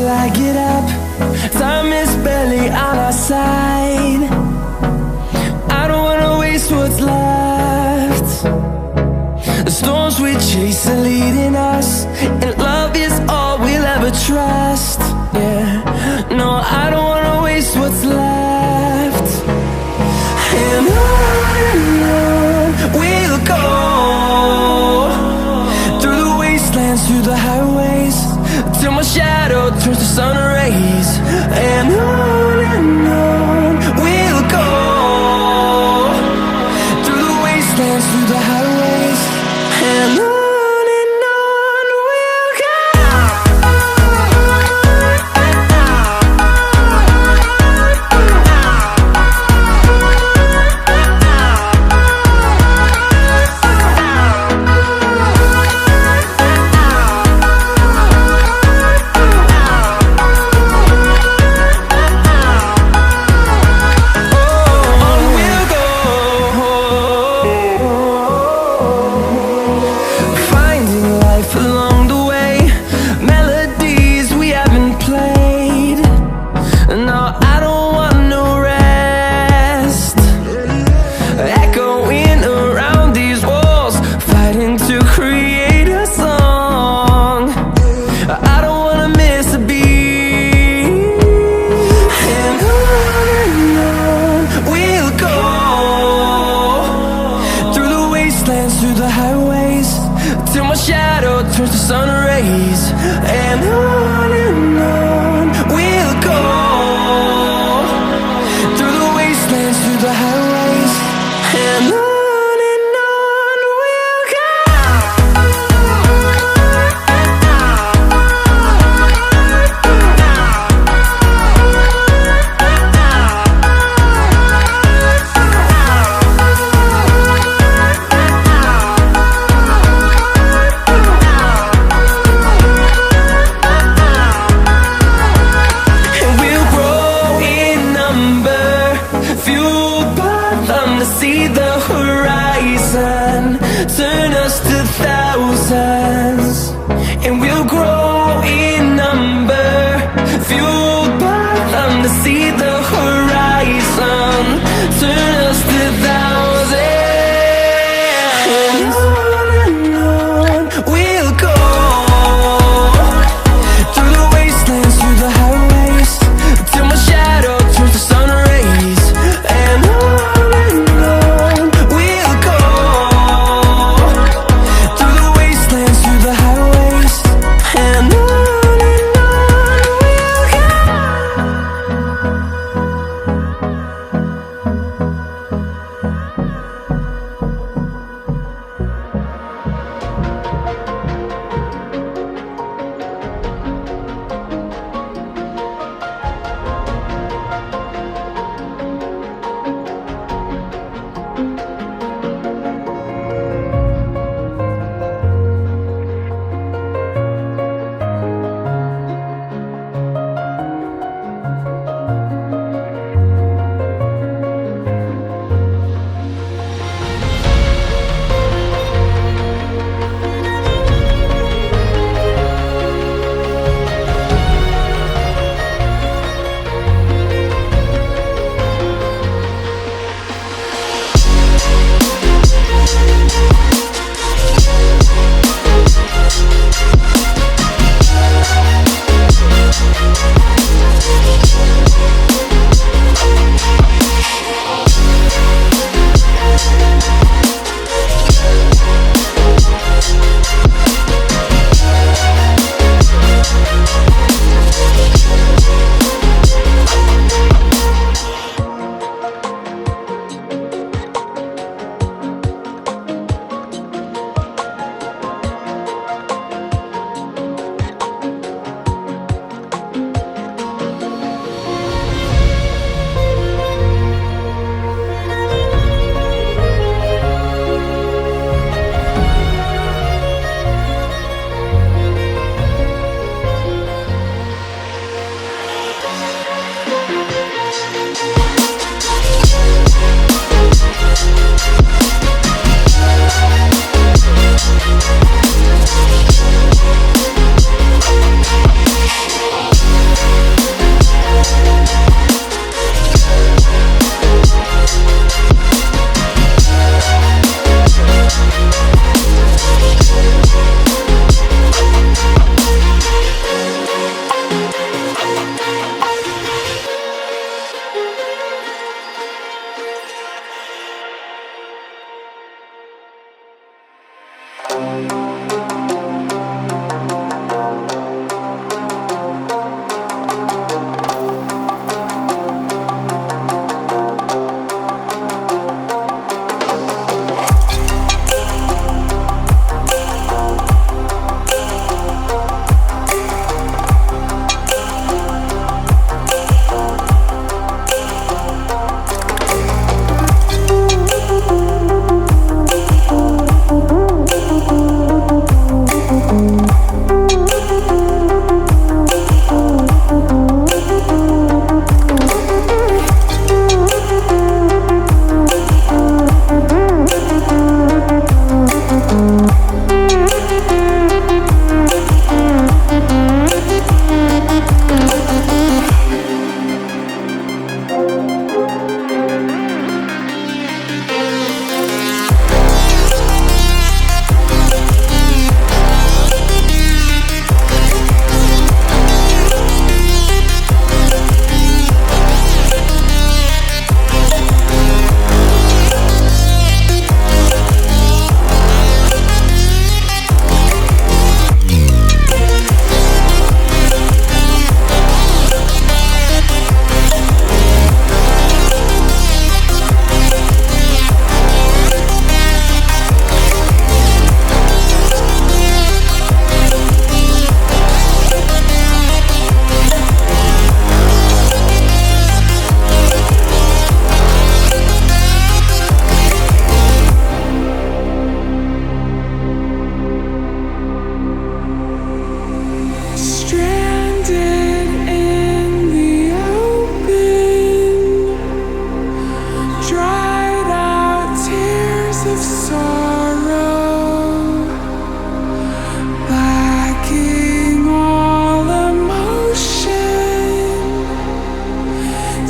till I get up. Time is barely on our side. I don't wanna waste what's left. The storms we chase are leading us, and love is all we'll ever trust. Yeah, no, I don't wanna waste what's left. And on we'll go, through the wastelands, through the highways, till my shadow turns to sun rays. And on we'll go, through the wastelands, through the highways, and on we'll go. Through the highways, till my shadow turns to sun rays. And on we'll go, through the wastelands, through the highways, and on we'll go. To see the horizon turn us to thousands, and we'll grow in number, fueled by them. To see the horizon turn us to thousands, and on we'll go, through the wastelands, through the highways, till my shadow turns to sun rays. And on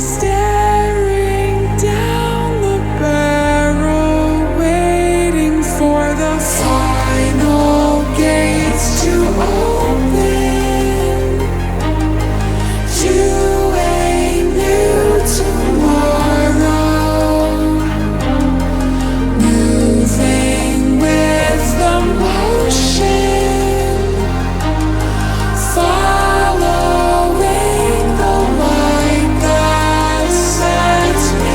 Staring down the barrel, waiting for the final gates to open to a new tomorrow, moving with the motion, following the light that sets me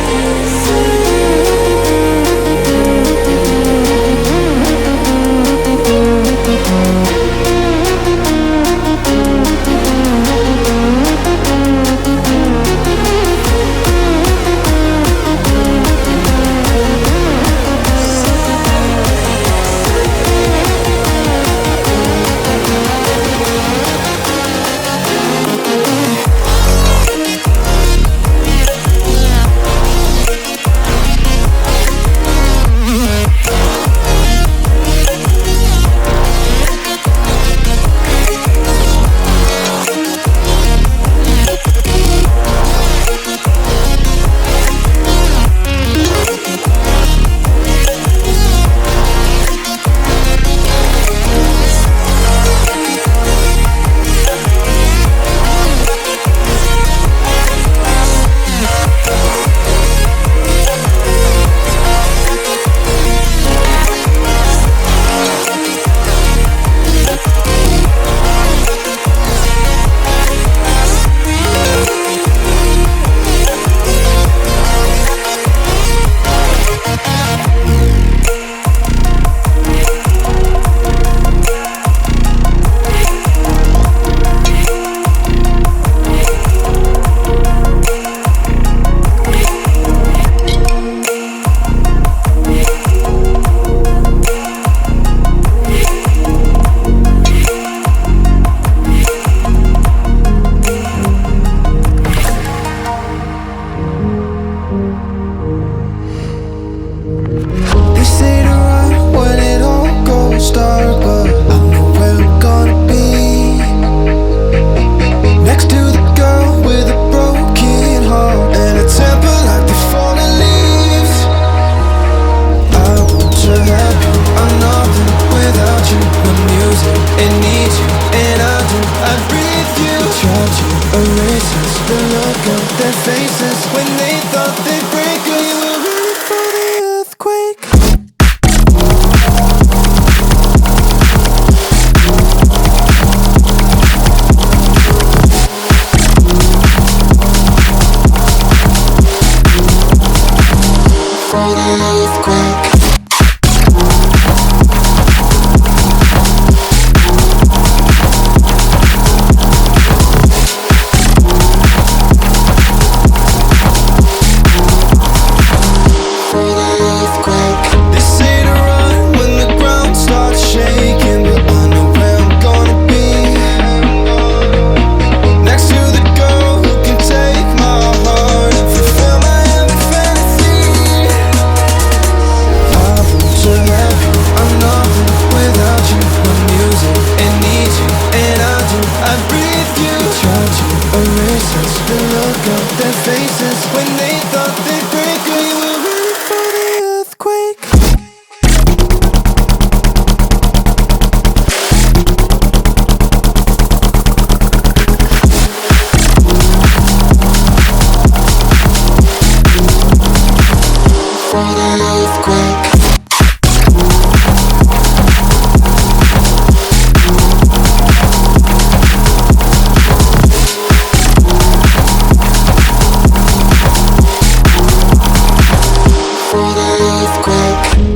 earthquake.